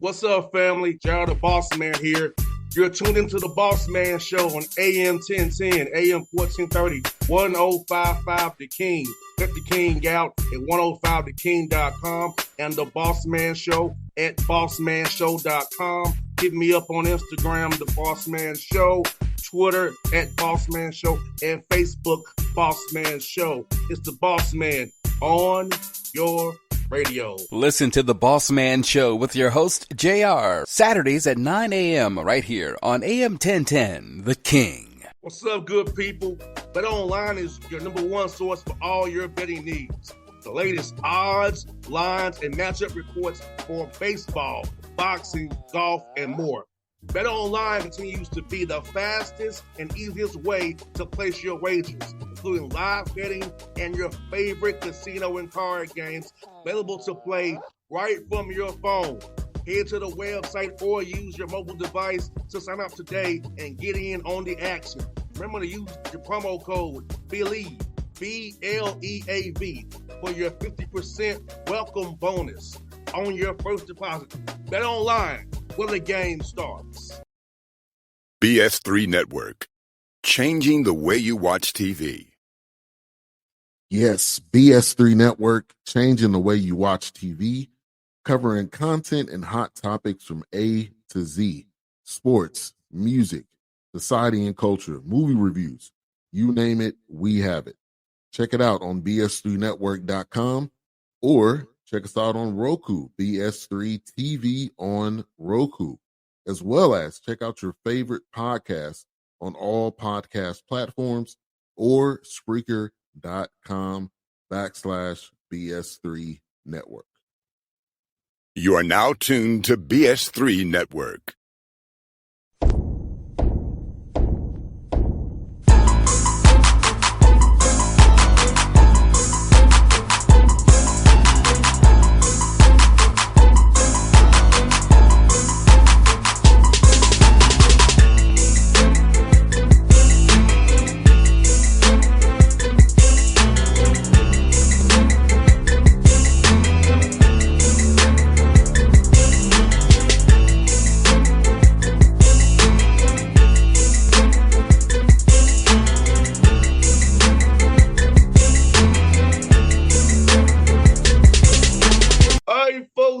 What's up, family? Gerald the Bossman here. You're tuned into the Bossman Show on AM 1010, AM 1430, 1055 The King. Check The King out at 105theking.com and the Bossman Show at bossmanshow.com. Hit me up on Instagram, The Bossman Show, Twitter at Bossman Show, and Facebook, Bossman Show. It's the Bossman on your radio. Listen to the Bossman Show with your host, JR, Saturdays at 9 a.m. right here on AM 1010, The King. What's up, good people? BetOnline is your number one source for all your betting needs. The latest odds, lines, and matchup reports for baseball, boxing, golf, and more. BetOnline continues to be the fastest and easiest way to place your wagers, including live betting and your favorite casino and card games available to play right from your phone. Head to the website or use your mobile device to sign up today and get in on the action. Remember to use your promo code BELIEVE, BLEAV, for your 50% welcome bonus on your first deposit. BetOnline, where the game starts. BS3 Network, changing the way you watch TV. Yes, BS3 Network, changing the way you watch TV, covering content and hot topics from A to Z, sports, music, society and culture, movie reviews, you name it, we have it. Check it out on bs3network.com or check us out on Roku, BS3 TV on Roku, as well as check out your favorite podcast on all podcast platforms or Spreaker.com/BS3 Network. You are now tuned to BS3 Network.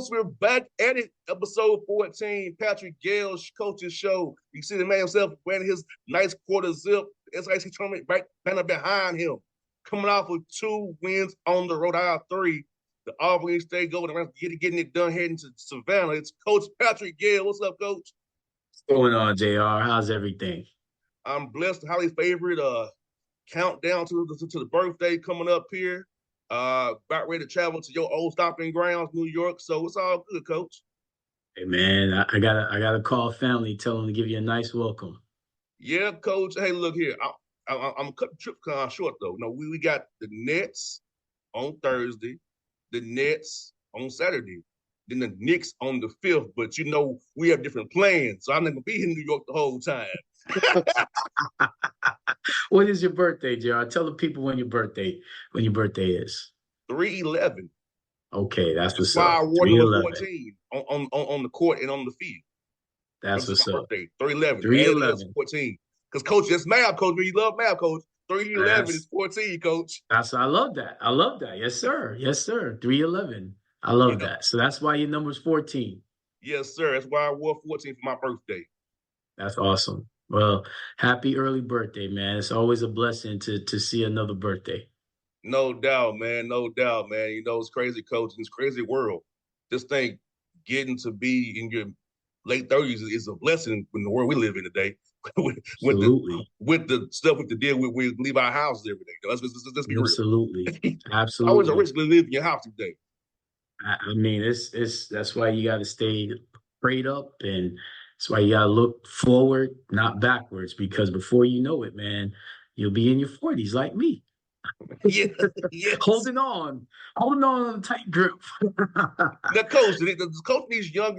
We're back at it, episode 14, Patrick Gayle's coach's show. You see the man himself wearing his nice quarter zip, SIC tournament banner behind him, coming off with 2 wins on the road. I have 3. The Auburn State go and getting it done heading to Savannah. It's Coach Patrick Gayle. What's up, Coach? What's going on, JR? How's everything? I'm blessed. Highly favorite. Countdown to the birthday coming up here. About ready to travel to your old stomping grounds, New York. So it's all good, Coach. Hey man, I gotta call family, tell them to give you a nice welcome. Yeah, Coach. Hey, look here. I'm cutting the trip kind of short though. No, we got the Nets on Thursday, the Nets on Saturday, then the Knicks on the 5th. But you know we have different plans, so I'm not gonna be in New York the whole time. When is your birthday, JR? Tell the people when your birthday is. 3/11. Okay, that's what's why up. I wore number 14 on the court and on the field. That's what's up. 3/11. 3/11. 14. Because Coach, that's math, Coach. You love math, Coach. 3/11 is 14, Coach. I love that. I love that. Yes, sir. Yes, sir. 3/11. I love that. So that's why your number's 14. Yes, sir. That's why I wore 14 for my birthday. That's awesome. Well, happy early birthday, man. It's always a blessing to see another birthday. No doubt, man. No doubt, man. You know, it's crazy, Coach. In this crazy world, just think getting to be in your late 30s is a blessing in the world we live in today. with the stuff we have to deal with, we leave our houses every day. Let's be real. Absolutely. Absolutely. I was originally live in your house today. I mean, that's why you got to stay prayed up, and that's why you got to look forward, not backwards, because before you know it, man, you'll be in your 40s like me. Yeah, yes. holding on a tight grip. The coach needs young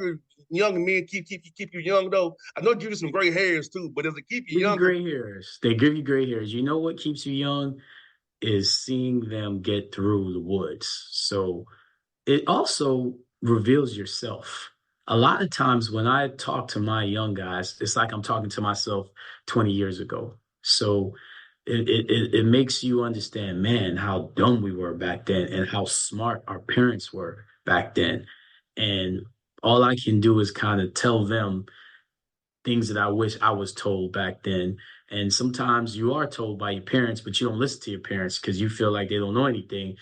men keep you young though. I know it gives you some gray hairs too, but does it keep you young? Gray hairs. They give you gray hairs. You know what keeps you young is seeing them get through the woods. So it also reveals yourself. A lot of times when I talk to my young guys, it's like I'm talking to myself 20 years ago. So it makes you understand, man, how dumb we were back then and how smart our parents were back then. And all I can do is kind of tell them things that I wish I was told back then. And sometimes you are told by your parents, but you don't listen to your parents because you feel like they don't know anything.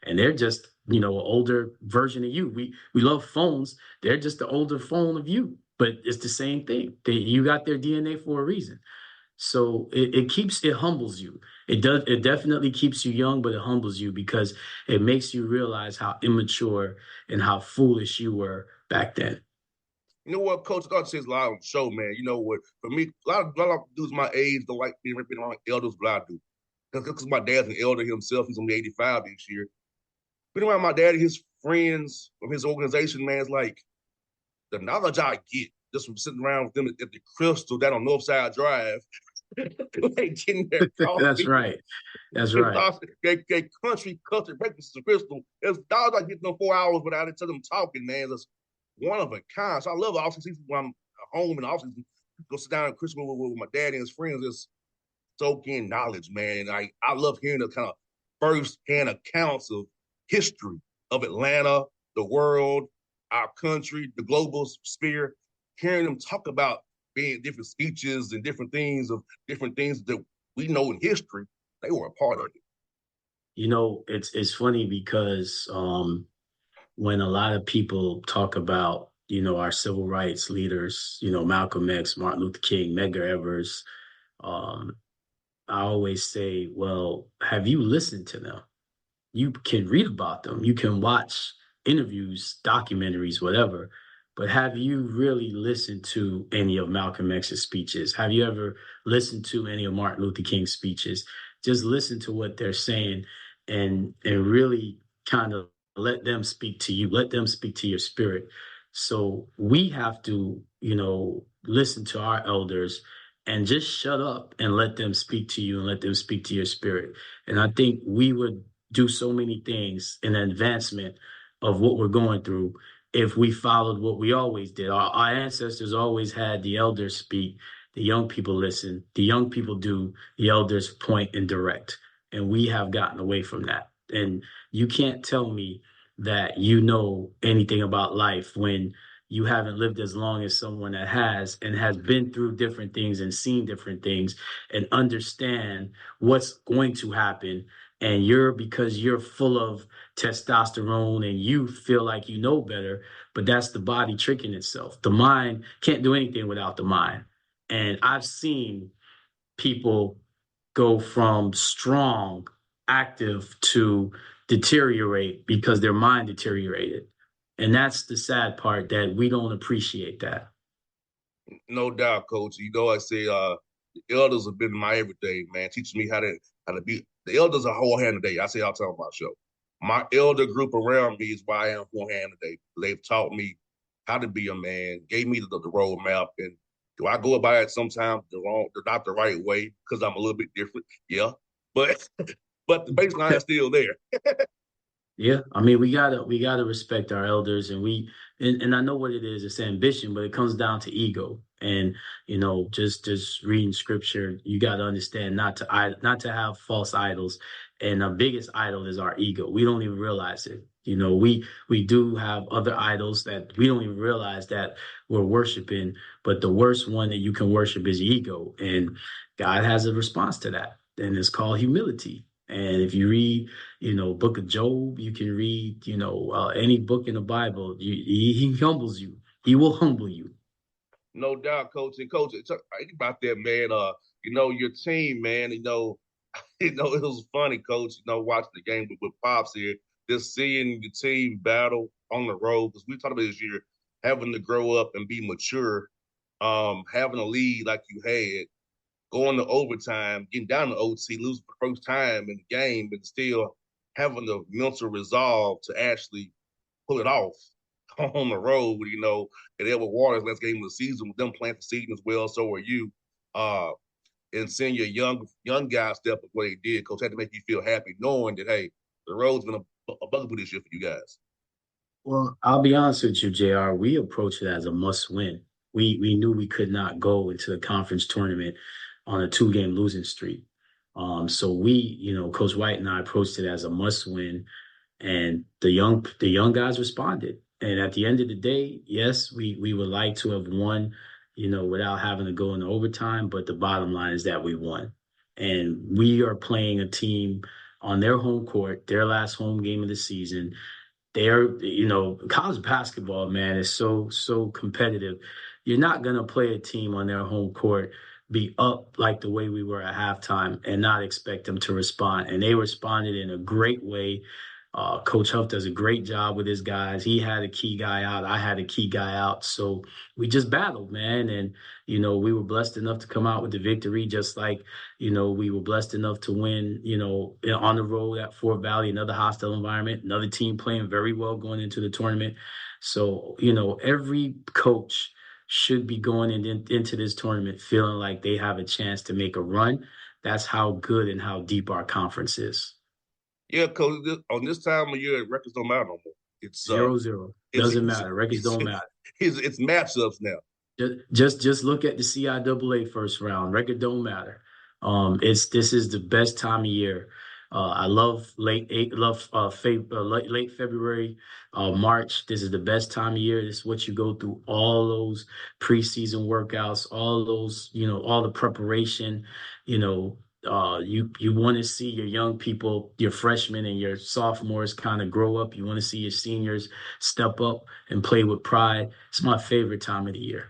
And they're just, an older version of you. We love phones. They're just the older phone of you, but it's the same thing. You got their DNA for a reason. So it humbles you. It definitely keeps you young, but it humbles you because it makes you realize how immature and how foolish you were back then. You know what, Coach? God says a lot on the show, man. You know what? For me, a lot of dudes my age don't like being around elders, but I do. Because my dad's an elder himself. He's only 85 this year. Being around my dad and his friends from his organization, man, it's like the knowledge I get just from sitting around with them at the Crystal down on Northside Drive, like getting their That's coffee. right. That's right. They country culture breakfast at Crystal. It's dollars I get them 4 hours without it to them talking, man. It's one of a kind. So I love the off season when I'm home in the off season. Go sit down at Christmas with my dad and his friends, just soak in knowledge, man. And I love hearing the kind of first hand accounts of history of Atlanta, the world, our country, the global sphere, hearing them talk about being different speeches and different things that we know in history, they were a part of it. It's funny because when a lot of people talk about, our civil rights leaders, Malcolm X, Martin Luther King, Medgar Evers, um, I always say, well, have you listened to them? You can read about them, you can watch interviews, documentaries, whatever, but have you really listened to any of Malcolm X's speeches? Have you ever listened to any of Martin Luther King's speeches? Just listen to what they're saying and really kind of let them speak to you, let them speak to your spirit. So we have to, listen to our elders and just shut up and let them speak to you and let them speak to your spirit. And I think we would do so many things in advancement of what we're going through if we followed what we always did. Our ancestors always had the elders speak, the young people listen, the young people do, the elders point and direct. And we have gotten away from that. And you can't tell me that you know anything about life when you haven't lived as long as someone that has and has been through different things and seen different things and understand what's going to happen. And because you're full of testosterone and you feel like you know better, but that's the body tricking itself. The mind can't do anything without the mind. And I've seen people go from strong, active to deteriorate because their mind deteriorated. And that's the sad part, that we don't appreciate that. No doubt, Coach. I say the elders have been my everything, man, teaching me how to be. The elders are whole hand today. I say all the time on my show. My elder group around me is why I am whole hand today. They've taught me how to be a man, gave me the roadmap, and do I go about it sometimes not the right way because I'm a little bit different? Yeah, but but the baseline is still there. Yeah, I mean, we gotta respect our elders, and I know what it is. It's ambition, but it comes down to ego. And just reading scripture, you got to understand not to have false idols. And the biggest idol is our ego. We don't even realize it. We do have other idols that we don't even realize that we're worshiping. But the worst one that you can worship is ego, and God has a response to that, and it's called humility. And if you read book of Job, you can read, any book in the Bible. He humbles you. He will humble you. No doubt, Coach. And Coach, think about that, man. Your team, man. It was funny, Coach. Watching the game with Pops here, just seeing the team battle on the road because we talked about this year having to grow up and be mature, having a lead like you had, going to overtime, getting down to OT, losing for the first time in the game, but still having the mental resolve to actually pull it off on the road, at Edward Waters last game of the season with them playing the season as well. So are you. And seeing your young guys step up what they did, Coach, had to make you feel happy knowing that, hey, the road's been a bugaboo this year for you guys. Well, I'll be honest with you, JR. We approached it as a must-win. We knew we could not go into the conference tournament on a two-game losing streak. So Coach White and I approached it as a must-win, and the young guys responded. And at the end of the day, yes, we would like to have won, without having to go into overtime. But the bottom line is that we won, and we are playing a team on their home court, their last home game of the season. College basketball, man, is so competitive. You're not going to play a team on their home court, be up like the way we were at halftime, and not expect them to respond. And they responded in a great way. Coach Huff does a great job with his guys. He had a key guy out. I had a key guy out. So we just battled, man. And, we were blessed enough to come out with the victory, just like, we were blessed enough to win, on the road at Fort Valley, another hostile environment, another team playing very well going into the tournament. So, every coach should be going into this tournament feeling like they have a chance to make a run. That's how good and how deep our conference is. Yeah, Coach. On this time of year, records don't matter no more. It's 0-0. Doesn't matter. Records don't matter. It's matchups now. Just look at the CIAA first round. Record don't matter. This is the best time of year. I love late February, March. This is the best time of year. This is what you go through all those preseason workouts, all those, all the preparation. You want to see your young people, your freshmen and your sophomores kind of grow up. You want to see your seniors step up and play with pride. It's my favorite time of the year.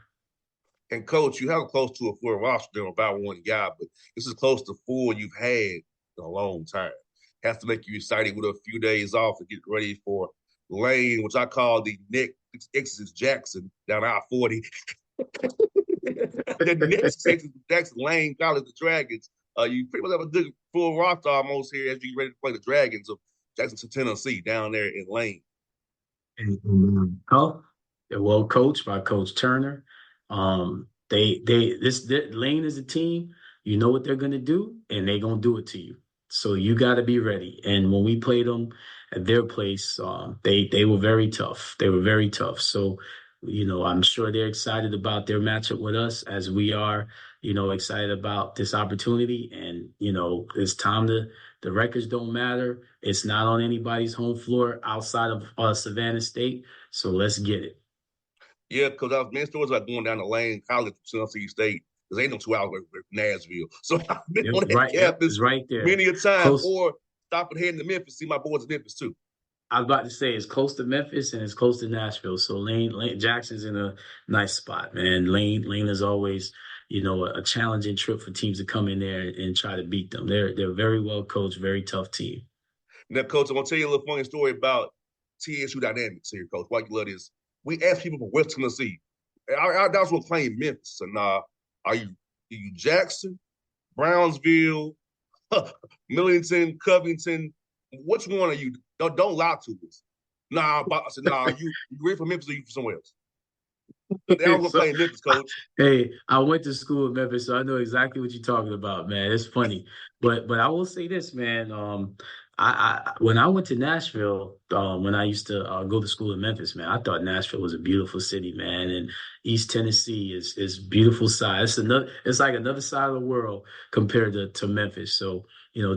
And Coach, you have close to a full roster about one guy, but this is close to full you've had in a long time. Has to make you excited with a few days off to get ready for Lane, which I call the Nick Exodus Jackson down I-40. The next Exodus Jackson Lane College, the Dragons. You pretty much have a good full roster almost here as you get ready to play the Dragons of Jackson, Tennessee, down there in Lane. Oh, they're well coached by Coach Turner. This Lane is a team. You know what they're gonna do, and they're gonna do it to you. So you got to be ready. And when we played them at their place, they were very tough. They were very tough. So, I'm sure they're excited about their matchup with us as we are, excited about this opportunity. And, it's time the records don't matter. It's not on anybody's home floor outside of Savannah State. So let's get it. Yeah, because I was many stories about going down the Lane College from Tennessee State. Because ain't no 2 hours away from Nashville. So I've been on that campus right there. many a time, Close. or stopping heading to Memphis, see my boys in Memphis too. I was about to say it's close to Memphis and it's close to Nashville. So Lane Jackson's in a nice spot, man. Lane is always, a challenging trip for teams to come in there and try to beat them. They're very well coached, very tough team. Now, Coach, I'm gonna tell you a little funny story about TSU dynamics here, Coach. Why you love this? We asked people from West Tennessee. Our guys will claim Memphis, and are you Jackson, Brownsville, Millington, Covington? Which one are you? Don't lie to us. I said, you ready for Memphis or you from somewhere else? They all gonna play Memphis, Coach. Hey, I went to school in Memphis, so I know exactly what you're talking about, man. It's funny, but I will say this, man. I when I went to Nashville, when I used to go to school in Memphis, man, I thought Nashville was a beautiful city, man. And East Tennessee is beautiful side. It's like another side of the world compared to Memphis. So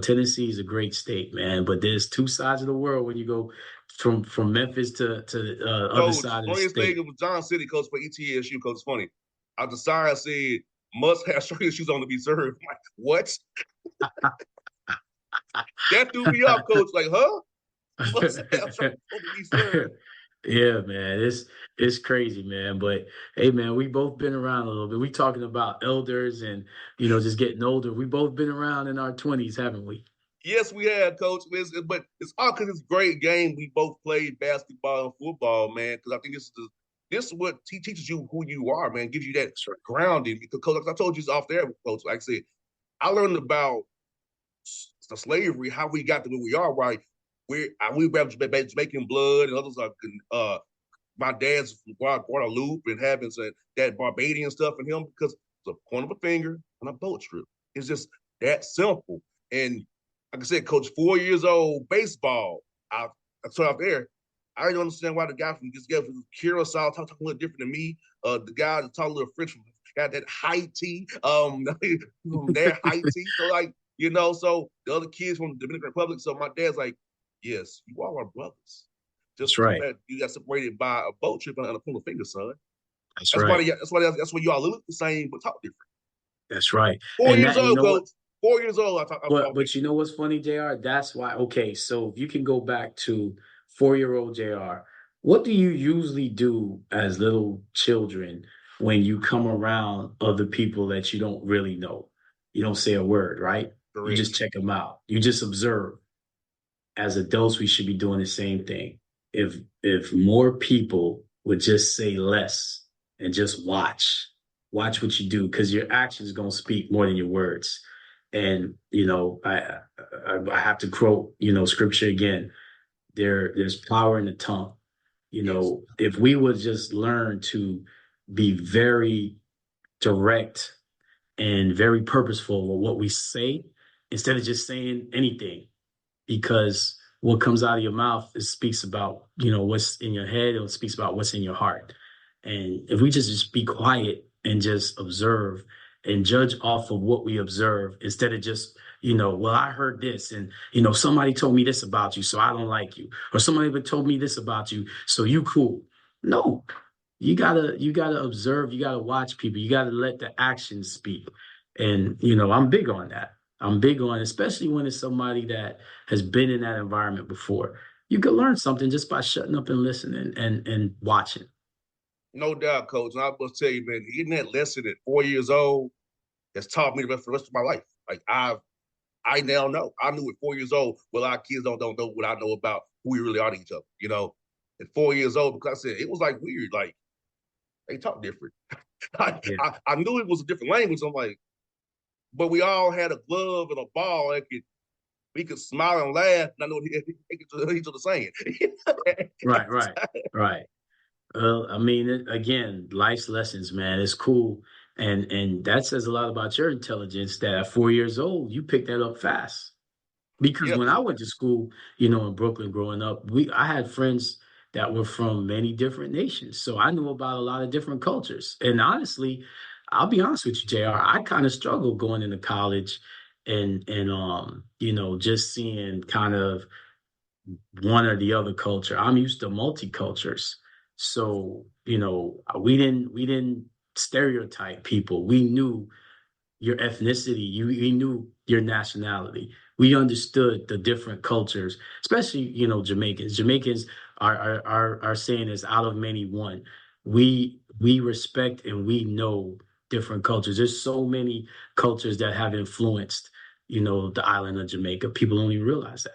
Tennessee is a great state, man. But there's two sides of the world when you go from Memphis to the other side of the state. Thing was John City, Coach, for ETSU, Coach. It's funny. The sign said must have straight shoes on to be served. I'm like, what? That threw me off, Coach. Like, huh? Must have straight on to be served. Yeah, man, it's crazy, man. But hey, man, we both been around a little bit. We talking about elders and just getting older. We both been around in our 20s, haven't we? Yes, we have, Coach. But it's all because it's a great game. We both played basketball and football, man. Because I think this is what teaches you who you are, man. Gives you that grounding. Because, Coach, like I told you off there, Coach. Like I said, I learned about the slavery, how we got to where we are. Right, we have Jamaican blood, and others are. My dad's from Guadalupe and having that Barbadian stuff in him because it's a point of a finger on a boat trip. It's just that simple. And like I said, Coach, 4 years old, baseball. I started out there. I don't understand why the guy from Curacao talk a little different than me. The guy that talk a little French got that high tea, from their high tea. So so the other kids from the Dominican Republic. So my dad's like, yes, you all are brothers. That's Just too right. bad you got separated by a boat trip and a pull of finger, son. That's right. That's why you all look the same but talk different. That's right. 4 years old, coach. 4 years old. I talk. But you know what's funny, JR? That's why. Okay, so if you can go back to 4-year-old JR, what do you usually do as little children when you come around other people that you don't really know? You don't say a word, right? You just check them out. You just observe. As adults, we should be doing the same thing. If more people would just say less and just watch what you do, because your actions are gonna speak more than your words. And I have to quote scripture again. There's power in the tongue. Yes. If we would just learn to be very direct and very purposeful with what we say instead of just saying anything, because what comes out of your mouth, it speaks about what's in your head, it speaks about what's in your heart. And if we just be quiet and just observe and judge off of what we observe instead of just well, I heard this, and somebody told me this about you, so I don't like you, or somebody told me this about you, so you cool. No, you gotta observe, you gotta watch people, you gotta let the actions speak. And I'm big on that. I'm big on, especially when it's somebody that has been in that environment before. You can learn something just by shutting up and listening and watching. No doubt, coach. And I must tell you, man, getting that lesson at 4 years old has taught me the rest of my life. Like I now know. I knew at 4 years old, well, our kids don't know what I know about who we really are to each other. At 4 years old, because I said it was like weird, like they talk different. Yeah. I knew it was a different language. I'm like, but we all had a glove and a ball that we could smile and laugh. And I know each other saying. Right. I mean, again, life's lessons, man. It's cool, and that says a lot about your intelligence. That at 4 years old, you picked that up fast. Because Yeah, when I went to school, in Brooklyn growing up, I had friends that were from many different nations. So I knew about a lot of different cultures. And honestly, I'll be honest with you, JR, I kind of struggled going into college and just seeing kind of one or the other culture. I'm used to multicultures. So, we didn't stereotype people. We knew your ethnicity, we knew your nationality. We understood the different cultures, especially, Jamaicans. Jamaicans are saying is out of many one. We respect and we know different cultures. There's so many cultures that have influenced, the island of Jamaica. People don't even realize that.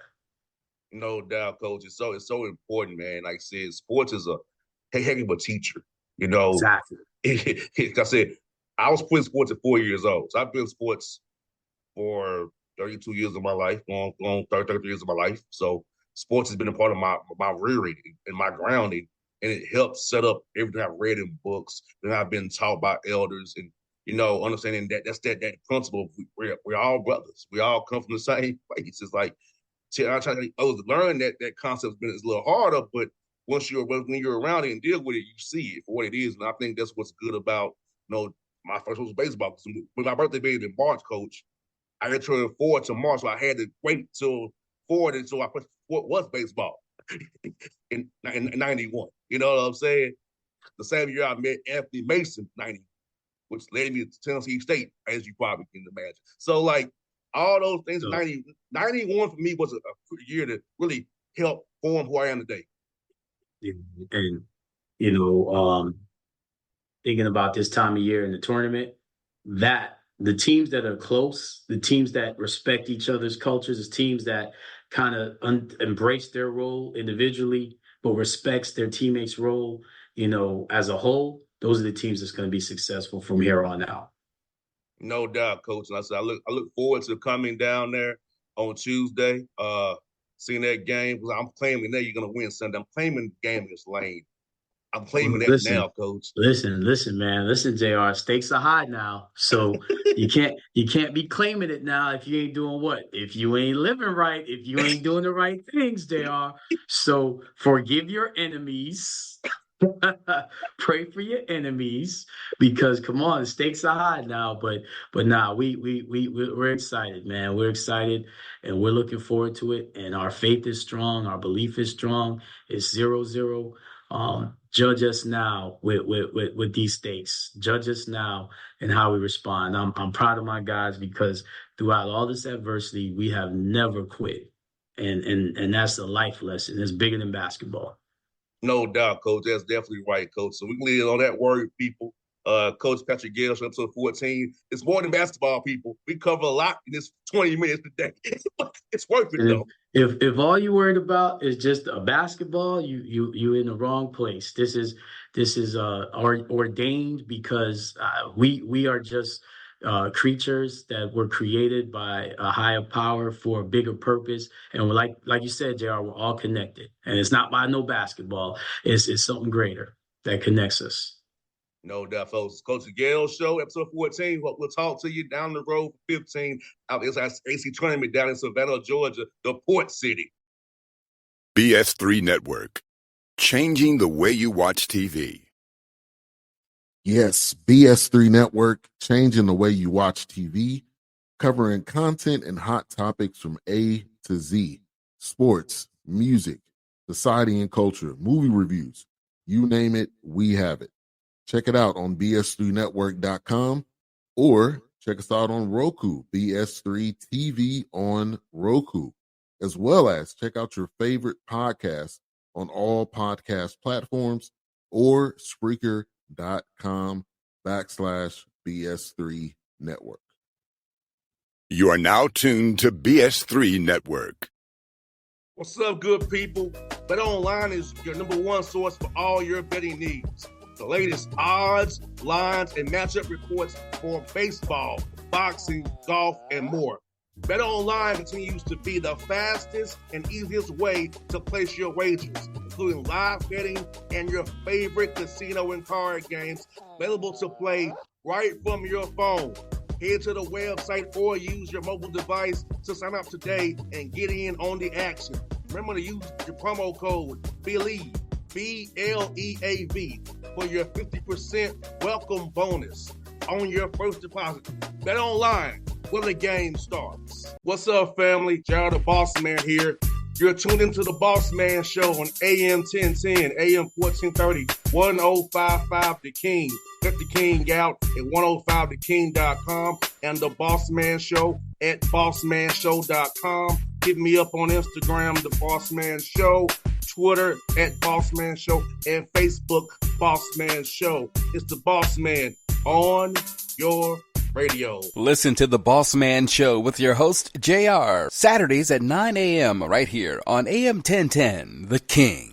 no doubt, coach. It's so important, man. Like I said, sports is a heck of a teacher. You know, Exactly. like I said, I was playing sports at 4 years old. So I've been in sports for 32 years of my life, long 33 years of my life. So sports has been a part of my rearing and my grounding, and it helps set up everything I've read in books and I've been taught by elders, and understanding that principle. We're all brothers. We all come from the same place. It's like I try to learn that concept's been a little harder, but when you're around it and deal with it, you see it for what it is, and I think that's what's good about my first was baseball. With my birthday being in March, coach, I got turned forward to March, so I had to wait till forward until I put what was baseball in 91. You know what I'm saying? The same year I met Anthony Mason, 90, which led me to Tennessee State, as you probably can imagine. So, like, all those things, So, 91 for me was a year that really helped form who I am today. and you know, thinking about this time of year in the tournament, that the teams that are close, the teams that respect each other's cultures, the teams that kind of embrace their role individually, but respects their teammates' role, as a whole, those are the teams that's going to be successful from here on out. No doubt, coach. And I said I look forward to coming down there on Tuesday, seeing that game, because I'm claiming that you're gonna win Sunday. I'm claiming the game against Lane. I'm claiming that Listen, now, Coach. listen, man. Listen, JR, stakes are high now. So you can't be claiming it now if you ain't doing what? If you ain't living right, if you ain't doing the right things, JR. So forgive your enemies. Pray for your enemies because come on, the stakes are high now. But nah, we're excited, man. We're excited and we're looking forward to it. And our faith is strong, our belief is strong. It's 0-0. Judge us now with these stakes. Judge us now and how we respond. I'm proud of my guys because throughout all this adversity, we have never quit. And that's a life lesson. It's bigger than basketball. No doubt, Coach. That's definitely right, Coach. So we can leave it on that word, people. Coach Patrick Gayle, episode 14. It's more than basketball, people. We cover a lot in this 20 minutes today. It's worth it, though. If all you worried about is just a basketball, you in the wrong place. This is ordained because we are just creatures that were created by a higher power for a bigger purpose. And we're like you said, JR, we're all connected. And it's not by no basketball. It's something greater that connects us. No doubt, folks. Coach Gayle Show, episode 14. We'll talk to you down the road for 15 out this AC tournament down in Savannah, Georgia, the port city. BS3 Network. Changing the way you watch TV. Yes, BS3 Network, changing the way you watch TV, covering content and hot topics from A to Z, sports, music, society and culture, movie reviews, you name it, we have it. Check it out on bs3network.com or check us out on Roku, BS3 TV on Roku, as well as check out your favorite podcast on all podcast platforms or Spreaker.com/BS3 Network. You are now tuned to BS3 Network. What's up, good people? Bet Online is your number one source for all your betting needs. The latest odds, lines, and matchup reports for baseball, boxing, golf, and more. Bet Online continues to be the fastest and easiest way to place your wagers, including live betting and your favorite casino and card games available to play right from your phone. Head to the website or use your mobile device to sign up today and get in on the action. Remember to use your promo code BELIEVE, BLEAV, for your 50% welcome bonus on your first deposit. Bet Online, where the game starts. What's up, family? Jared the Bossman here. You're tuned into the Bossman Show on AM 1010, AM 1430, 1055 The King. Let the King out at 105theking.com and the Bossman Show at bossmanshow.com. Hit me up on Instagram, The Bossman Show, Twitter at Bossman Show, and Facebook, Bossman Show. It's the Bossman on your radio. Listen to the Bossman Show with your host, JR, Saturdays at 9 a.m. right here on AM 1010, The King.